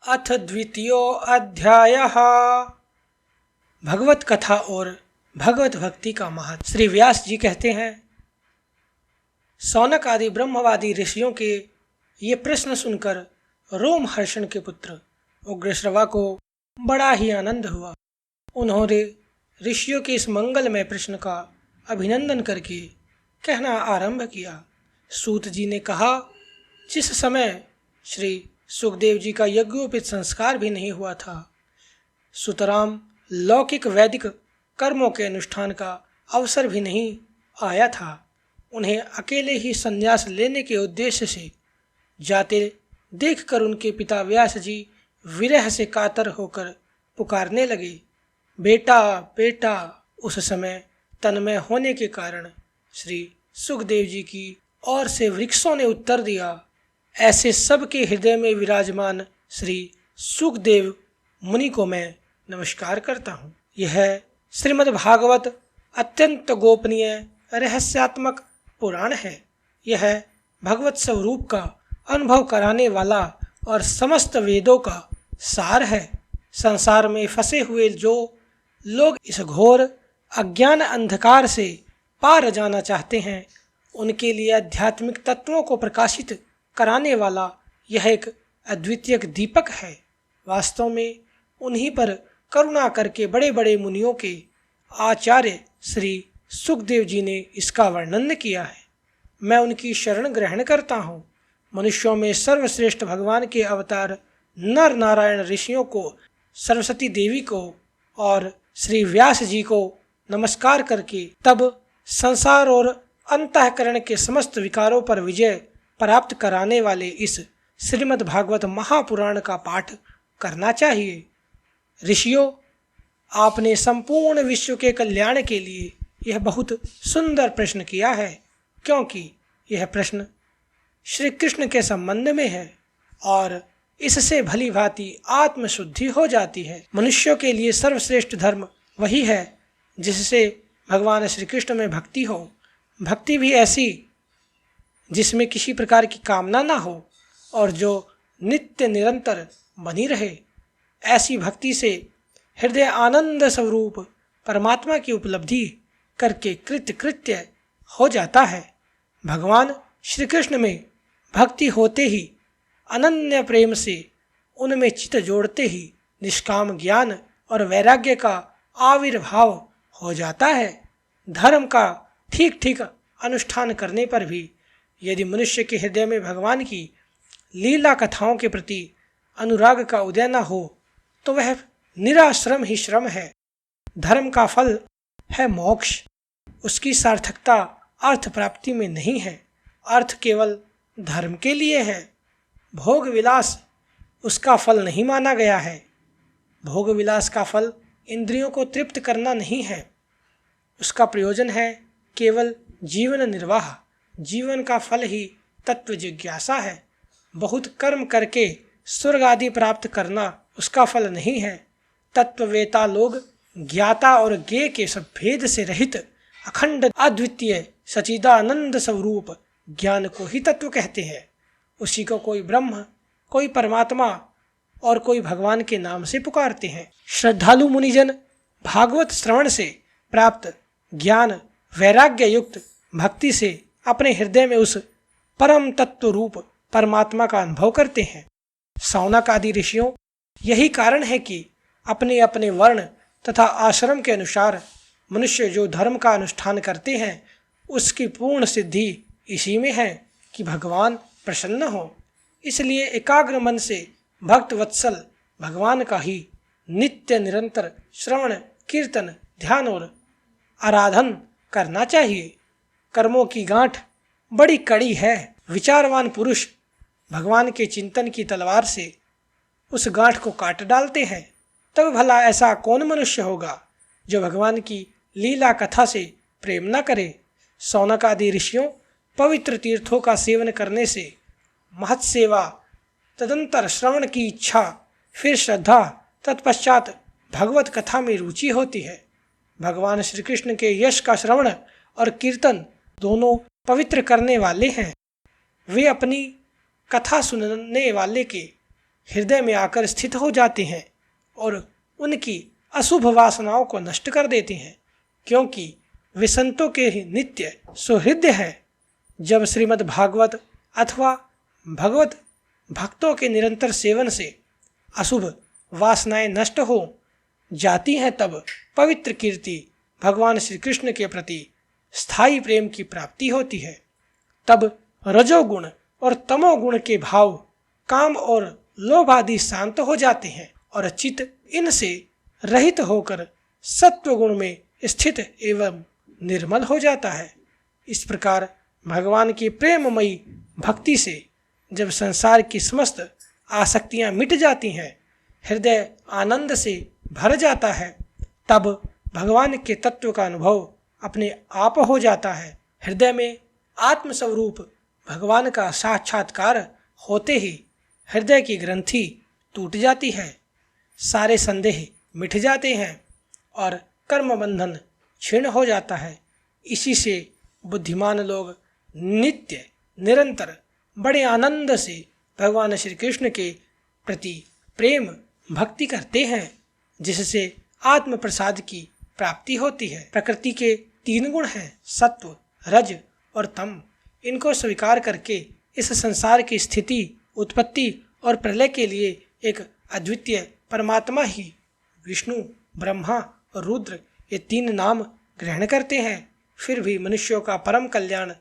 अथ द्वितीयो अध्यायः। भगवत कथा और भगवत भक्ति का महत्व। श्री व्यास जी कहते हैं, सौनक आदि ब्रह्मवादी ऋषियों के ये प्रश्न सुनकर रोमहर्षण के पुत्र उग्रश्रवा को बड़ा ही आनंद हुआ। उन्होंने ऋषियों के इस मंगलमय प्रश्न का अभिनंदन करके कहना आरंभ किया। सूत जी ने कहा, जिस समय श्री सुखदेव जी का यज्ञोपित संस्कार भी नहीं हुआ था, सुतराम लौकिक वैदिक कर्मों के अनुष्ठान का अवसर भी नहीं आया था, उन्हें अकेले ही संन्यास लेने के उद्देश्य से जाते देखकर उनके पिता व्यास जी विरह से कातर होकर पुकारने लगे, बेटा बेटा। उस समय तन्मय होने के कारण श्री सुखदेव जी की ओर से वृक्षों ने उत्तर दिया, ऐसे सबके हृदय में विराजमान श्री सुखदेव मुनि को मैं नमस्कार करता हूँ। यह श्रीमद् भागवत अत्यंत गोपनीय रहस्यात्मक पुराण है। यह भगवत स्वरूप का अनुभव कराने वाला और समस्त वेदों का सार है। संसार में फंसे हुए जो लोग इस घोर अज्ञान अंधकार से पार जाना चाहते हैं, उनके लिए आध्यात्मिक तत्वों को प्रकाशित कराने वाला यह एक अद्वितीय दीपक है। वास्तव में उन्हीं पर करुणा करके बड़े बड़े मुनियों के आचार्य श्री सुखदेव जी ने इसका वर्णन किया है। मैं उनकी शरण ग्रहण करता हूँ। मनुष्यों में सर्वश्रेष्ठ भगवान के अवतार नर नारायण ऋषियों को, सरस्वती देवी को और श्री व्यास जी को नमस्कार करके तब संसार और अंतःकरण के समस्त विकारों पर विजय प्राप्त कराने वाले इस श्रीमद् भागवत महापुराण का पाठ करना चाहिए। ऋषियों, आपने संपूर्ण विश्व के कल्याण के लिए यह बहुत सुंदर प्रश्न किया है, क्योंकि यह प्रश्न श्री कृष्ण के संबंध में है और इससे भली भांति आत्मशुद्धि हो जाती है। मनुष्यों के लिए सर्वश्रेष्ठ धर्म वही है जिससे भगवान श्री कृष्ण में भक्ति हो। भक्ति भी ऐसी जिसमें किसी प्रकार की कामना ना हो और जो नित्य निरंतर बनी रहे। ऐसी भक्ति से हृदय आनंद स्वरूप परमात्मा की उपलब्धि करके कृत्य हो जाता है। भगवान श्री कृष्ण में भक्ति होते ही अनन्य प्रेम से उनमें चित्त जोड़ते ही निष्काम ज्ञान और वैराग्य का आविर्भाव हो जाता है। धर्म का ठीक ठीक अनुष्ठान करने पर भी यदि मनुष्य के हृदय में भगवान की लीला कथाओं के प्रति अनुराग का उदय न हो, तो वह निराश्रम ही श्रम है। धर्म का फल है मोक्ष। उसकी सार्थकता अर्थ प्राप्ति में नहीं है। अर्थ केवल धर्म के लिए है। भोग विलास उसका फल नहीं माना गया है। भोग विलास का फल इंद्रियों को तृप्त करना नहीं है। उसका प्रयोजन है केवल जीवन निर्वाह। जीवन का फल ही तत्व जिज्ञासा है। बहुत कर्म करके स्वर्ग आदि प्राप्त करना उसका फल नहीं है। तत्ववेता लोग ज्ञाता और ज्ञेय के सब भेद से रहित अखंड अद्वितीय सच्चिदानंद स्वरूप ज्ञान को ही तत्व कहते हैं। उसी को कोई ब्रह्म, कोई परमात्मा और कोई भगवान के नाम से पुकारते हैं। श्रद्धालु मुनिजन भागवत श्रवण से प्राप्त ज्ञान वैराग्य युक्त भक्ति से अपने हृदय में उस परम तत्व रूप परमात्मा का अनुभव करते हैं। सौनक आदि ऋषियों, यही कारण है कि अपने अपने वर्ण तथा आश्रम के अनुसार मनुष्य जो धर्म का अनुष्ठान करते हैं, उसकी पूर्ण सिद्धि इसी में है कि भगवान प्रसन्न हो। इसलिए एकाग्र मन से भक्त वत्सल भगवान का ही नित्य निरंतर श्रवण कीर्तन ध्यान और आराधन करना चाहिए। कर्मों की गांठ बड़ी कड़ी है। विचारवान पुरुष भगवान के चिंतन की तलवार से उस गांठ को काट डालते हैं। तब भला ऐसा कौन मनुष्य होगा जो भगवान की लीला कथा से प्रेम न करे। सौनक आदि ऋषियों, पवित्र तीर्थों का सेवन करने से महत् सेवा, तदंतर श्रवण की इच्छा, फिर श्रद्धा, तत्पश्चात भगवत कथा में रुचि होती है। भगवान श्री कृष्ण के यश का श्रवण और कीर्तन दोनों पवित्र करने वाले हैं। वे अपनी कथा सुनने वाले के हृदय में आकर स्थित हो जाते हैं और उनकी अशुभ वासनाओं को नष्ट कर देते हैं, क्योंकि वे संतों के नित्य सुहृदय है। जब श्रीमद् भागवत अथवा भगवत भक्तों के निरंतर सेवन से अशुभ वासनाएं नष्ट हो जाती हैं, तब पवित्र कीर्ति भगवान श्री कृष्ण के प्रति स्थायी प्रेम की प्राप्ति होती है। तब रजोगुण और तमोगुण के भाव, काम और लोभ आदि शांत हो जाते हैं और चित्त इनसे रहित होकर सत्वगुण में स्थित एवं निर्मल हो जाता है। इस प्रकार भगवान की प्रेममयी भक्ति से जब संसार की समस्त आसक्तियां मिट जाती हैं, हृदय आनंद से भर जाता है, तब भगवान के तत्व का अनुभव अपने आप हो जाता है। हृदय में आत्मस्वरूप भगवान का साक्षात्कार होते ही हृदय की ग्रंथि टूट जाती है, सारे संदेह मिट जाते हैं और कर्म बंधन क्षीण हो जाता है। इसी से बुद्धिमान लोग नित्य निरंतर बड़े आनंद से भगवान श्री कृष्ण के प्रति प्रेम भक्ति करते हैं, जिससे आत्म प्रसाद की प्राप्ति होती है। प्रकृति के 3 गुण हैं, सत्व, रज और तम। इनको स्वीकार करके इस संसार की स्थिति, उत्पत्ति और प्रलय के लिए एक अद्वितीय परमात्मा ही विष्णु, ब्रह्मा और रुद्र ये 3 नाम ग्रहण करते हैं। फिर भी मनुष्यों का परम कल्याण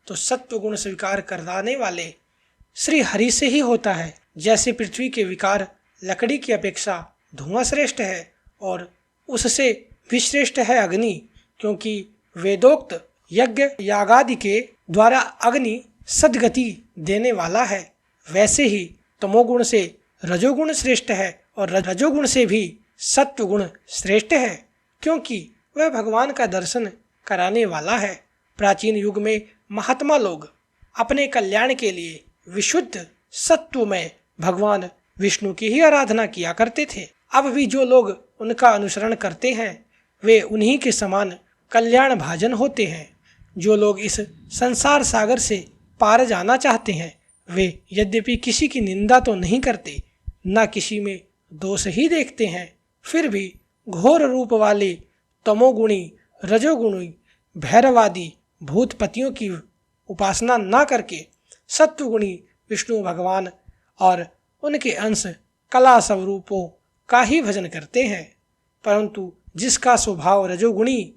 तो सत्व गुण स्वीकार करने वाले श्री हरि से ही होता है। जैसे पृथ्वी के विकार लकड़ी की अपेक्षा धुआं श्रेष्ठ है और उससे भी श्रेष्ठ है अग्नि, क्योंकि वेदोक्त यज्ञ यागादि के द्वारा अग्नि सद्गति देने वाला है, वैसे ही तमोगुण से रजोगुण श्रेष्ठ है और रजोगुण से भी सत्वगुण श्रेष्ठ है, क्योंकि वह भगवान का दर्शन कराने वाला है। प्राचीन युग में महात्मा लोग अपने कल्याण के लिए विशुद्ध सत्वमय भगवान विष्णु की ही आराधना किया करते थे। अब भी जो लोग उनका अनुसरण करते हैं वे उन्हीं के समान कल्याण भाजन होते हैं। जो लोग इस संसार सागर से पार जाना चाहते हैं वे यद्यपि किसी की निंदा तो नहीं करते, न किसी में दोष ही देखते हैं, फिर भी घोर रूप वाले तमोगुणी, रजोगुणी, भैरवादी भूतपतियों की उपासना न करके सत्वगुणी विष्णु भगवान और उनके अंश कला स्वरूपों का ही भजन करते हैं। परंतु जिसका स्वभाव रजोगुणी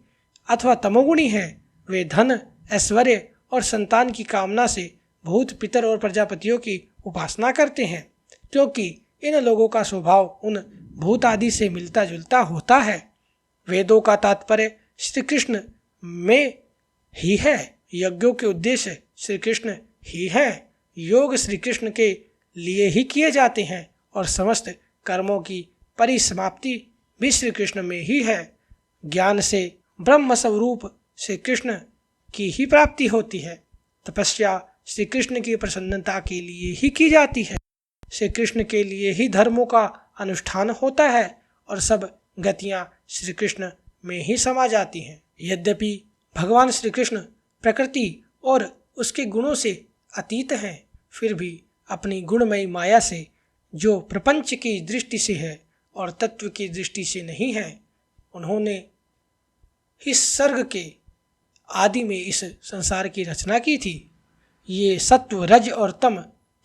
अथवा तमोगुणी है वे धन, ऐश्वर्य और संतान की कामना से भूत, पितर और प्रजापतियों की उपासना करते हैं, क्योंकि इन लोगों का स्वभाव उन भूत आदि से मिलता जुलता होता है। वेदों का तात्पर्य श्री कृष्ण में ही है, यज्ञों के उद्देश्य श्री कृष्ण ही है, योग श्री कृष्ण के लिए ही किए जाते हैं और समस्त कर्मों की परिसमाप्ति भी श्री कृष्ण में ही है। ज्ञान से ब्रह्म स्वरूप श्री कृष्ण की ही प्राप्ति होती है। तपस्या श्री कृष्ण की प्रसन्नता के लिए ही की जाती है। श्री कृष्ण के लिए ही धर्मों का अनुष्ठान होता है और सब गतियाँ श्री कृष्ण में ही समा जाती हैं। यद्यपि भगवान श्री कृष्ण प्रकृति और उसके गुणों से अतीत हैं, फिर भी अपनी गुणमयी माया से जो प्रपंच की दृष्टि से है और तत्व की दृष्टि से नहीं है, उन्होंने इस सर्ग के आदि में इस संसार की रचना की थी। ये सत्व, रज और तम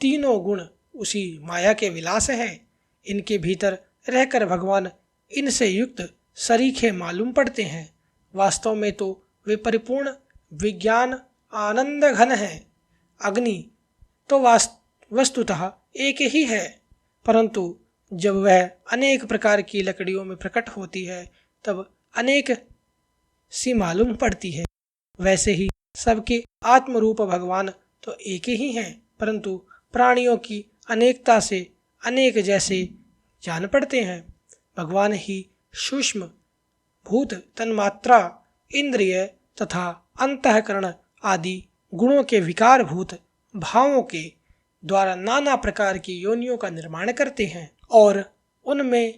तीनों गुण उसी माया के विलास हैं। इनके भीतर रहकर भगवान इनसे युक्त सरीखे मालूम पड़ते हैं। वास्तव में तो वे परिपूर्ण विज्ञान आनंद घन हैं। अग्नि तो वस्तुतः एक ही है, परंतु जब वह अनेक प्रकार की लकड़ियों में प्रकट होती है तब अनेक सी मालूम पड़ती है। वैसे ही सबके आत्मरूप भगवान तो एक ही हैं, परंतु प्राणियों की अनेकता से अनेक जैसे जान पड़ते हैं। भगवान ही सूक्ष्म भूत, तन्मात्रा, इंद्रिय तथा अंतःकरण आदि गुणों के विकार भूत भावों के द्वारा नाना प्रकार की योनियों का निर्माण करते हैं और उनमें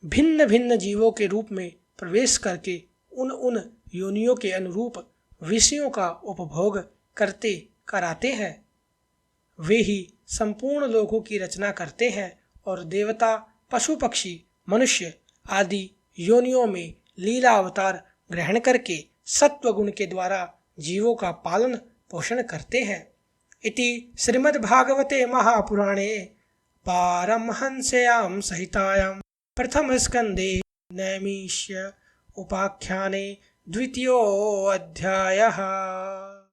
भिन्न भिन्न जीवों के रूप में प्रवेश करके उन योनियों के अनुरूप विषयों का उपभोग करते कराते हैं। वे ही संपूर्ण लोकों की रचना करते हैं और देवता, पशु पक्षी, मनुष्य आदि योनियों में लीला अवतार ग्रहण करके सत्व गुण के द्वारा जीवों का पालन पोषण करते हैं। इति श्रीमद्भागवते महापुराणे पारमहंस्यां संहितायां प्रथम स्कंदे नैमिष्य उपाख्याने द्वितीयोऽध्यायः।